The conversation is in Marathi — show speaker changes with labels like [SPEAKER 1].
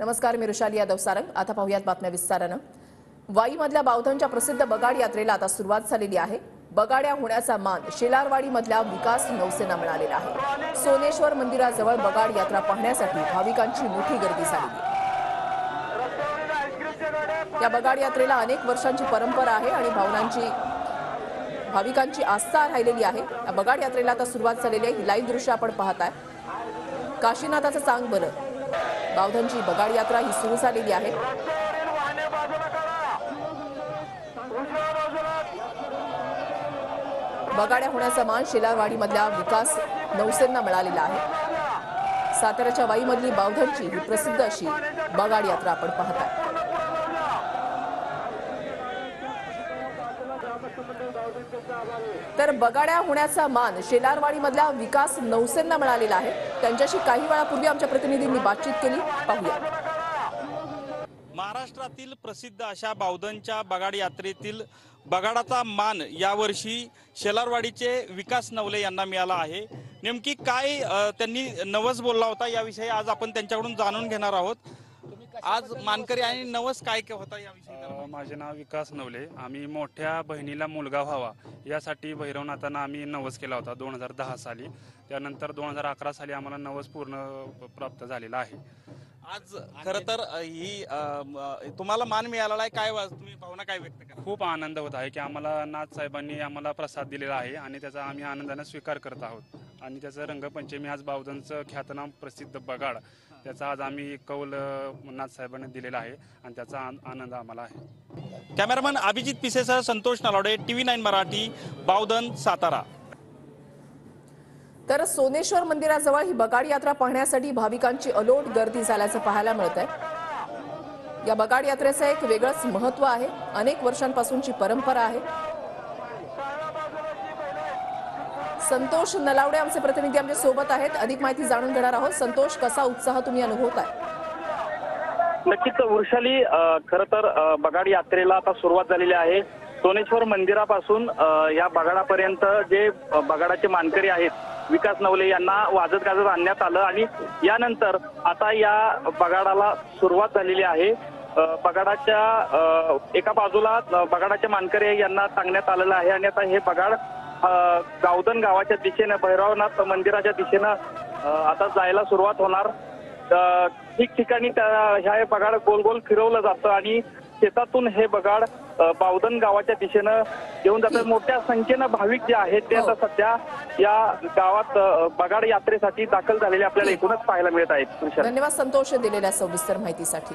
[SPEAKER 1] नमस्कार, मी ऋषाली यादव सारंग। आता पाहूयात बातम्या विस्तारानं। वाईमधल्या बावधनच्या प्रसिद्ध बगाड यात्रेला आता सुरुवात झालेली आहे। बगाड्या होण्याचा मान शेलारवाडीमधल्या विकास नौसेना मिळालेला आहे। सोनेश्वर मंदिराजवळ बगाड यात्रा पाहण्यासाठी भाविकांची मोठी गर्दी झालेली आहे। या बगाड यात्रेला अनेक वर्षांची परंपरा आहे आणि भाविकांची आस्था राहिलेली आहे। या बगाड यात्रेला आता सुरुवात झालेली आहे। ही लाईव्ह दृश्य आपण पाहताय। काशीनाथाचं चांग बरं, बावधनची बगाड यात्रा ही सुरू झालेली आहे। बगाड्या होण्याचा मान शेलारवाडीमधल्या विकास नौसेना मिळालेला आहे। साताऱ्याच्या वाईमधली बावधनची ही प्रसिद्ध अशी बगाड यात्रा आपण पाहताय। तर बगाड्या होण्याचा मान शेलारवाडीमधल्या विकास नौसेना मिळालेला आहे। त्यांच्याशी काही वेळापूर्वी आमच्या प्रतिनिधींनी बातचीत केली, पाहूया।
[SPEAKER 2] महाराष्ट्रातील प्रसिद्ध अशा बावधनच्या बगाड यात्रेतील बगाडाचा मान यावर्षी शेलारवाडीचे विकास नवले यांना मिळाला आहे। नेमकी काय त्यांनी नवस बोलला होता याविषयी आज आपण त्यांच्याकडून जाणून घेणार आहोत। आज मानकरी आणि नवस काय होता याविषयी?
[SPEAKER 3] माझे नाव विकास नवले। आम्ही मोठ्या बहिणीला मुलगा व्हावा यासाठी भैरवनाथांना आम्ही नवस केला होता 2010 साली। त्यानंतर 2011 साली आम्हाला नवस पूर्ण प्राप्त झालेला आहे।
[SPEAKER 2] आज खरं तर ही तुम्हाला मान मिळालेला आहे, काय तुम्ही भावना काय व्यक्त करा?
[SPEAKER 3] खूप आनंद होत आहे की आम्हाला नाथ साहेबांनी आम्हाला प्रसाद दिलेला आहे आणि त्याचा आम्ही आनंदाने स्वीकार करत आहोत। आणि त्याचं रंगपंचमी आज बावधनचं ख्यातनाम प्रसिद्ध बगाड त्याचा आज आम्ही कौल नाथ साहेबांनी दिलेला आहे आणि त्याचा आनंद आम्हाला आहे।
[SPEAKER 2] कॅमेरामन अभिजित पिसेसह संतोष नलावडे, TV9 मराठी, बावधन, सातारा।
[SPEAKER 1] तर सोनेश्वर मंदिराजवळ ही बगाड यात्रा पाहण्यासाठी भाविकांची अलोट गर्दी झाल्याचं पाहायला मिळत आहे। या बगाड यात्रेचं एक वेगळंच महत्त्व आहे। अनेक वर्षांपासूनची परंपरा आहे। संतोष नलावडे आमचे प्रतिनिधी आमच्या सोबत आहेत, अधिक माहिती जाणून घेणार आहोत। संतोष, कसा उत्साह तुम्ही अनुभवताय?
[SPEAKER 4] नक्कीच वृषाली, खरं तर बगाड यात्रेला आता सुरुवात झालेली आहे। सोनेश्वर मंदिरापासून या बगाडापर्यंत जे बगाडाचे मानकरी आहेत विकास नवले यांना वाजत गाजत आणण्यात आलं आणि यानंतर आता या बगाडाला सुरुवात झालेली आहे। बगाडाच्या एका बाजूला बगाडाचे मानकरी यांना सांगण्यात आलेलं आहे आणि आता हे बगाड गावधन गावाच्या दिशेने भैरवनाथ मंदिराच्या दिशेनं आता जायला सुरुवात होणार। ठिकठिकाणी ह्या बगाड गोल गोल फिरवलं जातं आणि शेतातून हे बगाड बावधन गावाच्या दिशेनं घेऊन जातात। मोठ्या संख्येनं भाविक जे आहेत ते आता सध्या या गावात बगाड यात्रेसाठी दाखल झालेले आपल्याला एकूणच पाहायला मिळत आहेत।
[SPEAKER 1] धन्यवाद संतोष दिलेल्या सविस्तर माहितीसाठी।